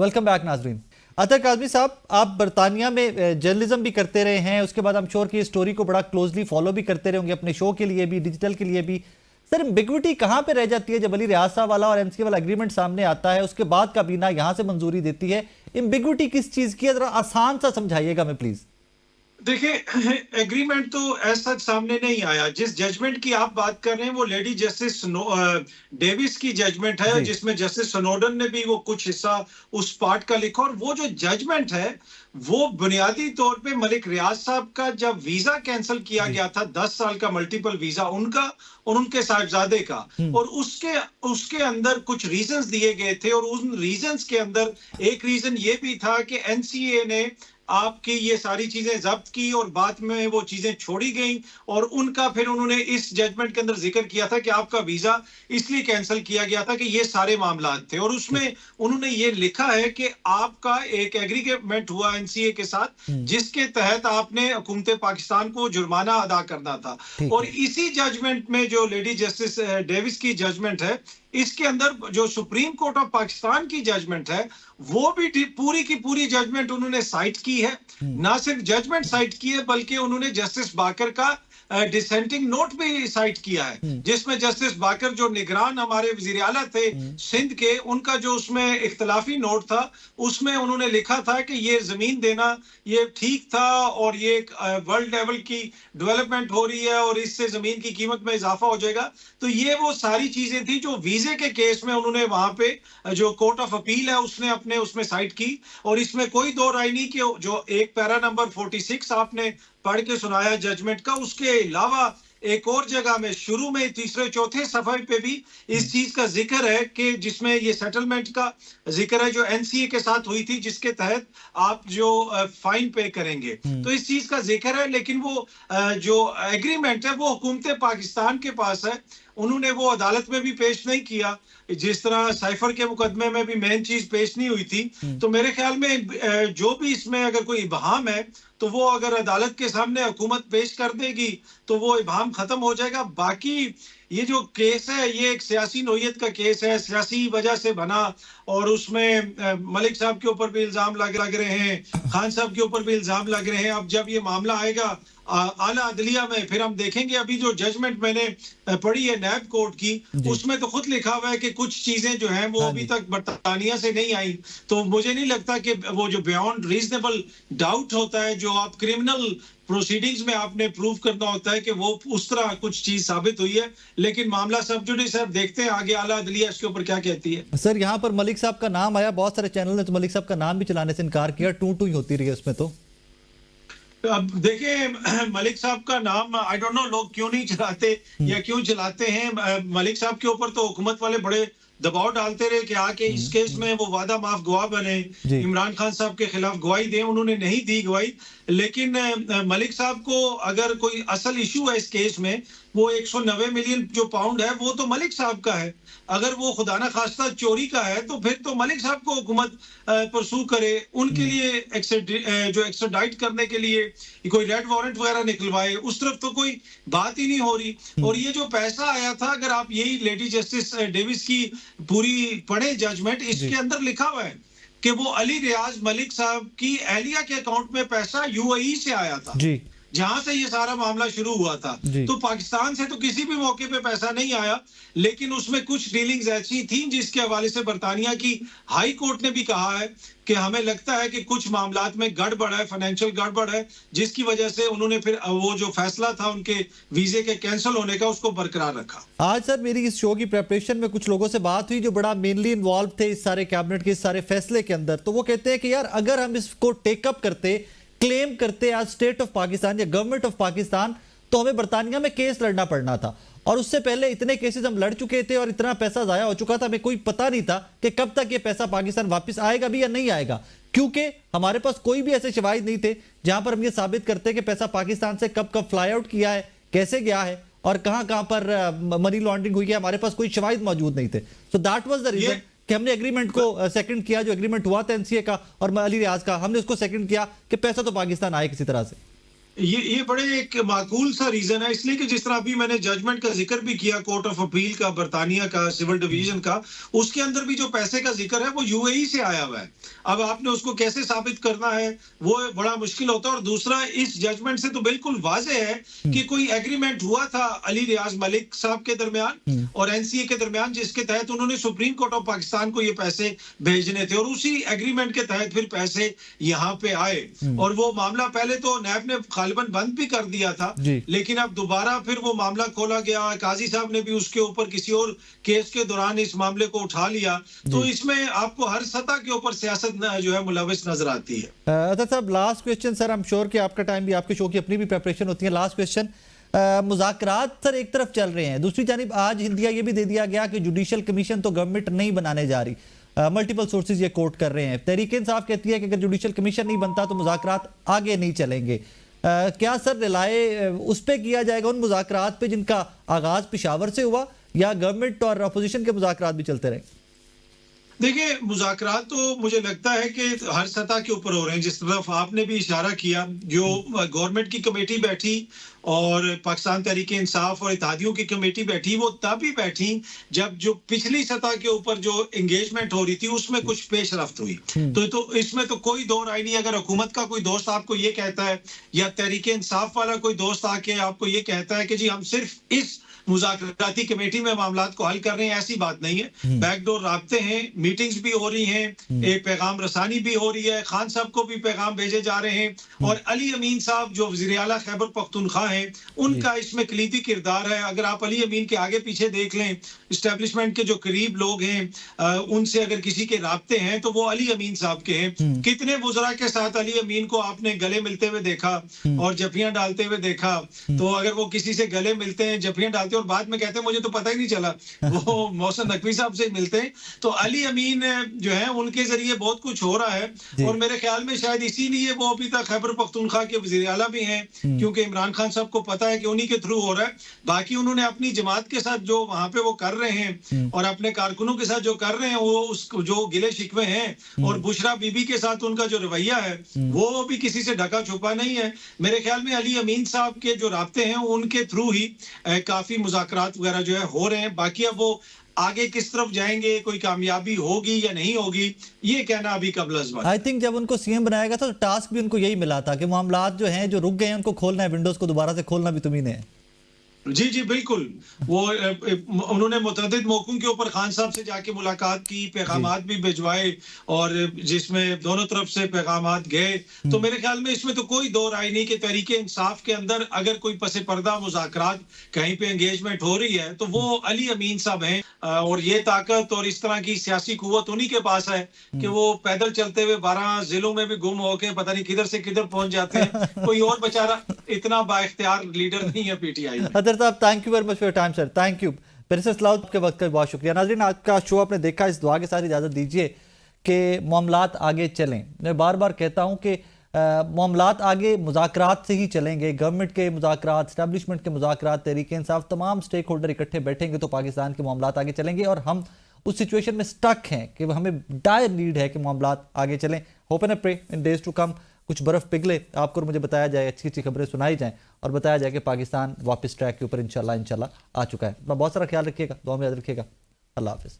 Welcome back नाजरीन। अतर काज़मी साहब, आप बरतानिया में जर्नलिज्म भी करते रहे हैं, उसके बाद हम श्योर की स्टोरी को बड़ा क्लोजली फॉलो भी करते रहे होंगे अपने शो के लिए भी, डिजिटल के लिए भी। सर, एम्बिग्विटी कहाँ पे रह जाती है जब अली रियाज साहब वाला और एमसीए वाला एग्रीमेंट सामने आता है, उसके बाद काबीना यहाँ से मंजूरी देती है? एम्बिग्विटी किस चीज़ की है, जरा आसान सा समझाइएगा मैं प्लीज। देखिए, एग्रीमेंट तो ऐसा सामने नहीं आया। जिस जजमेंट की आप बात कर रहे हैं वो लेडी जस्टिस डेविस की जजमेंट है, जिसमें जस्टिस स्नोडन ने भी वो कुछ हिस्सा उस पार्ट का लिखा। और वो जो जजमेंट है वो बुनियादी तौर पे मलिक रियाज साहब का जब वीजा कैंसिल किया गया था, 10 साल का मल्टीपल वीजा उनका और उनके साहिबजादे का, और उसके उसके अंदर कुछ रीजंस दिए गए थे। और उन रीजंस के अंदर एक रीजन ये भी था कि एनसीए ने आपकी ये सारी चीजें जब्त की और बाद में वो चीजें छोड़ी गई। और उनका फिर उन्होंने इस जजमेंट के अंदर जिक्र किया था कि आपका वीजा इसलिए कैंसिल किया गया था कि ये सारे मामला थे। और उसमें उन्होंने ये लिखा है कि आपका एक एग्रीमेंट हुआ एनसीए के साथ जिसके तहत आपने हुकूमत पाकिस्तान को जुर्माना अदा करना था। और इसी जजमेंट में जो लेडी जस्टिस डेविस की जजमेंट है, इसके अंदर जो सुप्रीम कोर्ट ऑफ पाकिस्तान की जजमेंट है वो भी पूरी की पूरी जजमेंट उन्होंने साइट की है। ना सिर्फ जजमेंट साइट की है बल्कि उन्होंने जस्टिस बाकर का डिसेंटिंग नोट भी साइट किया है, जिसमें जस्टिस बाकर जो निगरान हमारे वजीर आला थे सिंध के, उनका जो उसमें इख्तलाफी नोट था उसमें उन्होंने लिखा था कि ये जमीन देना ये ठीक था और ये वर्ल्ड लेवल की डेवलपमेंट हो रही है और इससे जमीन की कीमत में इजाफा हो जाएगा। तो ये वो सारी चीजें थी जो वीजे के केस में उन्होंने वहां पे जो कोर्ट ऑफ अपील है उसने अपने उसमें साइट की। और इसमें कोई दो राय नहीं कि जो एक पैरा नंबर 46 आपने पढ़ के सुनाया जजमेंट का, उसके अलावा एक और जगह में शुरू में तीसरे चौथे सफे पे भी इस चीज का जिक्र है कि जिसमें ये सेटलमेंट का जिक्र है जो एनसीए के साथ हुई थी, जिसके तहत आप जो फाइन पे करेंगे, तो इस चीज का जिक्र है। लेकिन वो जो एग्रीमेंट है वो हुकूमत पाकिस्तान के पास है, उन्होंने वो अदालत में भी पेश नहीं किया, जिस तरह साइफर के मुकदमे में भी मेन चीज पेश नहीं हुई थी। तो मेरे ख्याल में जो भी इसमें अगर कोई इबहाम है तो वो अगर अदालत के सामने हुकूमत पेश कर देगी तो वो इबहाम खत्म हो जाएगा। बाकी ये जो केस है ये एक सियासी नोयत का केस है, सियासी वजह से बना, और उसमें मलिक साहब के ऊपर भी इल्जाम लग रहे हैं, खान साहब के ऊपर भी इल्जाम लग रहे हैं। अब जब ये मामला आएगा आला अदलिया में फिर हम देखेंगे। अभी जो जजमेंट मैंने पढ़ी है नैब कोर्ट की, उसमें तो खुद लिखा हुआ है कि कुछ चीजें जो हैं वो अभी तक बरतानिया से नहीं आई। तो मुझे नहीं लगता कि वो जो बियॉन्ड रीजनेबल डाउट होता है जो आप क्रिमिनल प्रोसीडिंग्स में आपने प्रूव करना होता है कि वो उस तरह कुछ चीज साबित हुई है। लेकिन मामला सब जुडिस है, देखते हैं आगे आला अदलिया इसके ऊपर क्या कहती है। सर, यहाँ पर मलिक साहब का नाम आया, बहुत सारे चैनल ने तो मलिक साहब का नाम भी चलाने से इनकार किया, टू टू ही होती रही है उसमें। तो अब देखिए, मलिक साहब का नाम आई डोंट नो लोग क्यों नहीं चलाते या क्यों चलाते हैं। मलिक साहब के ऊपर तो हुकूमत वाले बड़े दबाव डालते रहे कि आके इस केस में वो वादा माफ गवाह बने, इमरान खान साहब के खिलाफ गवाही दें। उन्होंने नहीं दी गवाही। लेकिन मलिक साहब को अगर कोई असल इशू है इस केस में, वो 190 मिलियन जो पाउंड है वो तो मलिक साहब का है। अगर वो खुदा ना खास्ता चोरी का है तो फिर तो मलिक साहब को हुकूमत परसू करे, उनके लिए जो एक्स्ट्राडाइट करने के लिए कोई रेड वारंट वगैरह निकलवाए, उस तरफ तो कोई बात ही नहीं हो रही। और ये जो पैसा आया था, अगर आप यही लेडी जस्टिस डेविस की पूरी पढ़े जजमेंट, इसके अंदर लिखा हुआ है कि वो अली रियाज मलिक साहब की एहलिया के अकाउंट में पैसा यूएई से आया था, जहां से ये सारा मामला शुरू हुआ था। तो पाकिस्तान से तो किसी भी मौके पे पैसा नहीं आया, लेकिन उसमें कुछ डीलिंग्स ऐसी थी जिसके हवाले से बरतानिया की हाई कोर्ट ने भी कहा है कि हमें लगता है कि कुछ मामलात में गड़बड़ है, फाइनेंशियल गड़बड़ है, जिसकी वजह से उन्होंने फिर वो जो फैसला था उनके वीजे के कैंसिल होने का उसको बरकरार रखा। आज सर मेरी इस शो की प्रेपरेशन में कुछ लोगों से बात हुई जो बड़ा मेनली इन्वॉल्व थे इस सारे कैबिनेट के इस सारे फैसले के अंदर। तो वो कहते हैं कि यार अगर हम इसको टेकअप करते, क्लेम करते आज स्टेट ऑफ पाकिस्तान या गवर्नमेंट ऑफ पाकिस्तान, तो हमें बरतानिया में केस लड़ना पड़ना था। और उससे पहले इतने केसेस हम लड़ चुके थे और इतना पैसा जाया हो चुका था, हमें कोई पता नहीं था कि कब तक ये पैसा पाकिस्तान वापस आएगा भी या नहीं आएगा, क्योंकि हमारे पास कोई भी ऐसे शवाहिद नहीं थे जहां पर हम ये साबित करते कि पैसा पाकिस्तान से कब कब फ्लाई आउट किया है, कैसे गया है और कहां कहां पर मनी लॉन्ड्रिंग हुई है। हमारे पास कोई शवाहिद मौजूद नहीं थे। So that was the reason कि हमने एग्रीमेंट को सेकंड किया, जो एग्रीमेंट हुआ था एनसीए का और अली रियाज का, हमने उसको सेकंड किया कि पैसा तो पाकिस्तान आए किसी तरह से। ये बड़े एक माकूल सा रीजन है, इसलिए कि जिस तरह अभी मैंने जजमेंट का जिक्र भी किया कोर्ट ऑफ अपील का, बर्तानिया का सिविल डिवीजन का, उसके अंदर भी जो पैसे का जिक्र है वो यूएई से आया हुआ है। अब आपने उसको कैसे साबित करना है वो बड़ा मुश्किल होता है। और दूसरा, इस जजमेंट से तो बिल्कुल वाज़ेह है कि कोई एग्रीमेंट हुआ था अली रियाज मलिक साहब के दरमियान और एनसीए के दरमियान, जिसके तहत उन्होंने सुप्रीम कोर्ट ऑफ पाकिस्तान को ये पैसे भेजने थे, और उसी एग्रीमेंट के तहत फिर पैसे यहाँ पे आए। और वो मामला पहले तो नैब ने गालिबन बंद भी कर दिया था, लेकिन अब दोबारा फिर वो मामला खोला गया। काजी साहब ने भी उसके ऊपर किसी और केस के दौरान इस मामले को उठा लिया। तो इसमें आपको हर सतह के ऊपर सियासत जो है मुलविस नजर आती है। अतर साहब, last question sir, I am sure कि आपका टाइम भी, आपके शो की अपनी भी प्रेपरेशन होती है। लास्ट क्वेश्चन, मुज़ाकरात सर एक तरफ चल रहे हैं, दूसरी जानिब आज हिंदिया ये भी दे दिया गया कि जुडिशल कमीशन तो गवर्नमेंट नहीं बनाने जा रही। मल्टीपल सोर्सेज ये कोट कर रहे हैं। तहरीक इंसाफ कहती है कि अगर जुडिशल कमीशन नहीं बनता तो मुज़ाकरात आगे नहीं चलेंगे। क्या सर रिलाय उस पे किया जाएगा, उन मुज़ाकरात पे जिनका आगाज पेशावर से हुआ, या गवर्नमेंट और अपोजिशन के मुज़ाकरात भी चलते रहे? देखिए, मुज़ाकरात तो मुझे लगता है कि हर सतह के ऊपर हो रहे हैं। जिस तरफ आपने भी इशारा किया, जो गवर्नमेंट की कमेटी बैठी और पाकिस्तान तहरीक इंसाफ और इत्तेहादियों की कमेटी बैठी, वो तभी बैठी जब जो पिछली सतह के ऊपर जो एंगेजमेंट हो रही थी उसमें कुछ पेशरफ्त हुई। तो इसमें तो कोई दो राय नहीं। अगर हुकूमत का कोई दोस्त आपको ये कहता है, या तहरीक इंसाफ वाला कोई दोस्त आके आपको ये कहता है कि जी हम सिर्फ इस मुज़ाकराती कमेटी में मामलात को हल कर रहे हैं, ऐसी बात नहीं है। बैकडोर राब्ते हैं, मीटिंग्स भी हो रही हैं, एक पैगाम रसानी भी हो रही है, खान साहब को भी पैगाम भेजे जा रहे हैं, और अली अमीन साहब जो वज़ीर आला खैबर पख्तूनख्वा हैं, उनका इसमें कलीदी किरदार है। अगर आप अली अमीन के आगे पीछे देख लें, इस्टेब्लिशमेंट के जो करीब लोग हैं उनसे अगर किसी के राब्ते हैं तो वो अली अमीन साहब के हैं। कितने वज़रा के साथ अली अमीन को आपने गले मिलते हुए देखा और जफियां डालते हुए देखा? तो अगर वो किसी से गले मिलते हैं, जफियां डालते हैं और बाद में कहते हैं मुझे तो पता ही नहीं चला, वो मोहसिन नकवी साहब से मिलते हैं, तो अली अमीन जो है उनके जरिए बहुत कुछ हो रहा है। और मेरे ख्याल में शायद इसीलिए वो अभी तक खैबर पख्तूनख्वा के वज़ीर आला भी हैं, क्योंकि इमरान खान साहब को पता है कि उन्हीं के थ्रू हो रहा है। बाकी उन्होंने अपनी जमात के साथ जो वहां पे वो कर रहे हैं और अपने कारकुनों के साथ जो कर रहे हैं, वो उस जो गिले शिकवे हैं और बुशरा बीबी के साथ उनका जो रवैया है वो भी किसी से ढका छुपा नहीं है। मेरे ख्याल में अली अमीन साहब के जो राब्ते हैं उनके थ्रू ही काफी मुज़ाकरात वगैरह जो है हो रहे हैं। बाकी अब वो आगे किस तरफ जाएंगे, कोई कामयाबी होगी या नहीं होगी, ये कहना अभी कबल आई थिंक जब उनको सीएम बनाया गया था तो टास्क भी उनको यही मिला था कि मामलात जो हैं जो रुक गए हैं उनको खोलना है, विंडोज को दोबारा से खोलना भी तुम्ही ने है। जी जी बिल्कुल। वो उन्होंने मुतअद्दिद मौकों के ऊपर खान साहब से जाके मुलाकात की, पैगामात भी भिजवाए, और जिसमें दोनों तरफ से पैगामात गए। तो मेरे ख्याल में इसमें तो कोई दो राय नहीं कि तहरीक इंसाफ के अंदर अगर कोई पसे पर्दा मुज़ाकरात कहीं पे एंगेजमेंट हो रही है तो वो अली अमीन साहब हैं। और ये ताकत और इस तरह की सियासी कुव्वत उन्हीं के पास है कि वो पैदल चलते हुए 12 जिलों में भी गुम होके पता नहीं किधर से किधर पहुंच जाते हैं। कोई और बेचारा इतना बाइख्तियार लीडर नहीं है पीटीआई में। साहब, thank you very much for your time sir, thank you. Barrister Salauddin के वक्त का बहुत शुक्रिया। नाज़रीन, आज का शो आपने देखा, इस दुआ के साथ इजाज़त दीजिए कि मामलात आगे चलें। मैं बार बार कहता हूं कि मामलात आगे मुज़ाकरात से ही चलेंगे। गवर्नमेंट के मुज़ाकरात, एस्टैब्लिशमेंट के मुज़ाकरात, तहरीक इंसाफ, तमाम स्टेक होल्डर इकट्ठे बैठेंगे तो पाकिस्तान के मामलात आगे चलेंगे। और हम उस सिचुएशन में स्टक हैं कि हमें डायर नीड है कि मामलात आगे चलें। Hope and pray in days to come कुछ बर्फ पिघले, आपको और मुझे बताया जाए, अच्छी अच्छी खबरें सुनाई जाएं और बताया जाए कि पाकिस्तान वापस ट्रैक के ऊपर इंशाल्लाह आ चुका है। अपना बहुत सारा ख्याल रखिएगा, दुआ में याद रखिएगा। अल्लाह हाफिज़।